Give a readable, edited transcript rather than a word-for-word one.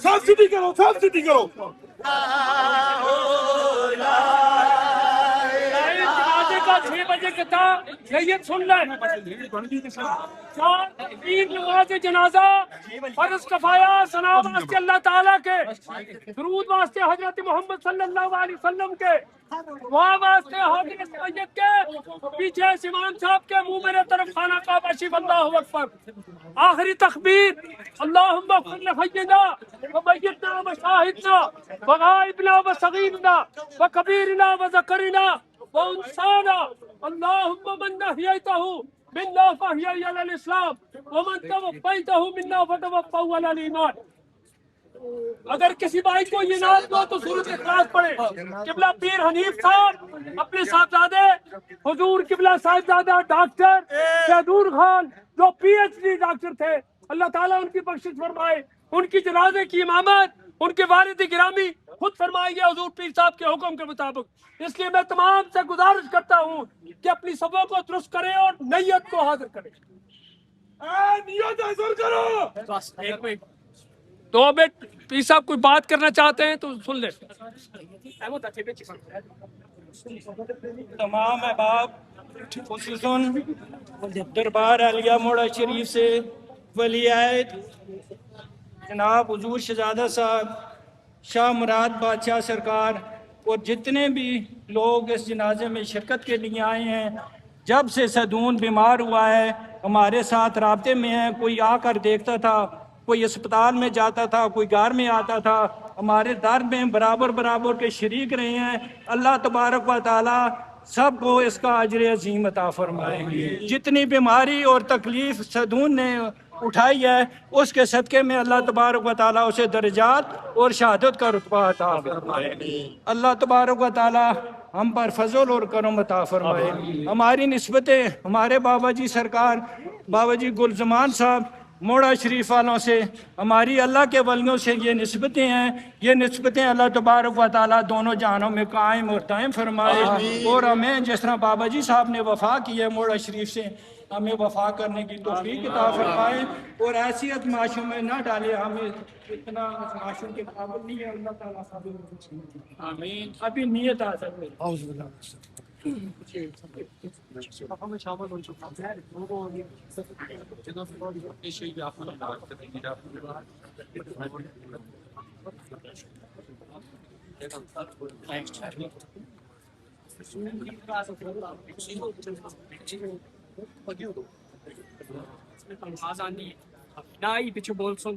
Subsidy کرو، subsidy کرو. جنازے کا 6 بجے کا تھا، یہ سن لیں. 3 نماز جنازہ، فرض کفایہ، ثنا واسطے اللہ تعالیٰ کے، درود واسطے حضرت محمد صلی اللہ علیہ وسلم کے، دعا واسطے حاضر سید کے، پیچھے امام صاحب کے، منہ میرے طرف خانہ کعبہ شریف. اللہ اکبر. آخری تکبیر. اللہم اغفر لحینا ومیتنا وشاہدنا وغائبنا وصغیرنا وکبیرنا وذکرنا وانسانا. اللہم من احییتہ منا فاحیی علی الاسلام ومن توفیتہ منا فتوفہ علی الایمان. اگر کسی بھائی کو یہ ناز ہو تو سورۃ اخلاص پڑھے. قبلہ پیر حنیف صاحب اپنے صاحبزادے حضور قبلہ صاحبزادہ ڈاکٹر شہدور خان جو پی ایچ ڈی ڈاکٹر تھے، اللہ تعالیٰ ان کی بخشش فرمائے، ان کی جنازے کی امامت ان کے والد گرامی خود فرمائیے حضور پیر صاحب کے حکم کے مطابق. اس لیے میں تمام سے گزارش کرتا ہوں کہ اپنی صفوں کو درست کریں اور نیت کو حاضر کریں. نیت حاضر کرو. بس ایک منٹ 2 منٹ. پیر صاحب کوئی بات کرنا چاہتے ہیں تو سن لیں. تمام احباب خصوصاً دربار عالیہ موڑا شریف سے ولی عہد جناب حضور شہزادہ صاحب شاہ مراد بادشاہ سرکار اور جتنے بھی لوگ اس جنازے میں شرکت کے لیے آئے ہیں، جب سے صدون بیمار ہوا ہے ہمارے ساتھ رابطے میں ہیں. کوئی آ کر دیکھتا تھا، کوئی اسپتال میں جاتا تھا، کوئی گھر میں آتا تھا، ہمارے درد میں برابر کے شریک رہے ہیں. اللہ تبارک و تعالی سب کو اس کا اجر عظیم عطا فرمائے. جتنی بیماری اور تکلیف صدون نے اٹھائی ہے اس کے صدقے میں اللہ تبارک و تعالی اسے درجات اور شہادت کا رتبہ عطا فرمائے. اللہ تبارک و تعالی ہم پر فضل اور کرم عطا فرمائے. ہماری نسبتیں ہمارے بابا جی سرکار بابا جی گلزمان صاحب موڑا شریف والوں سے، ہماری اللہ کے ولیوں سے یہ نسبتیں ہیں. یہ نسبتیں اللہ تبارک و تعالیٰ دونوں جہانوں میں قائم اور دائم فرمائے. اور ہمیں جس طرح بابا جی صاحب نے وفا کی ہے موڑا شریف سے، ہمیں وفا کرنے کی توفیق عطا فرمائے اور ایسی ازمائشوں میں نہ ڈالے. ہمیں اتنا ازمائشوں کے قابل نہیں ہے. اللہ تعالیٰ آمین. ابھی نیت آ سکتے. آزانی نہ ہی پیچھے بول سن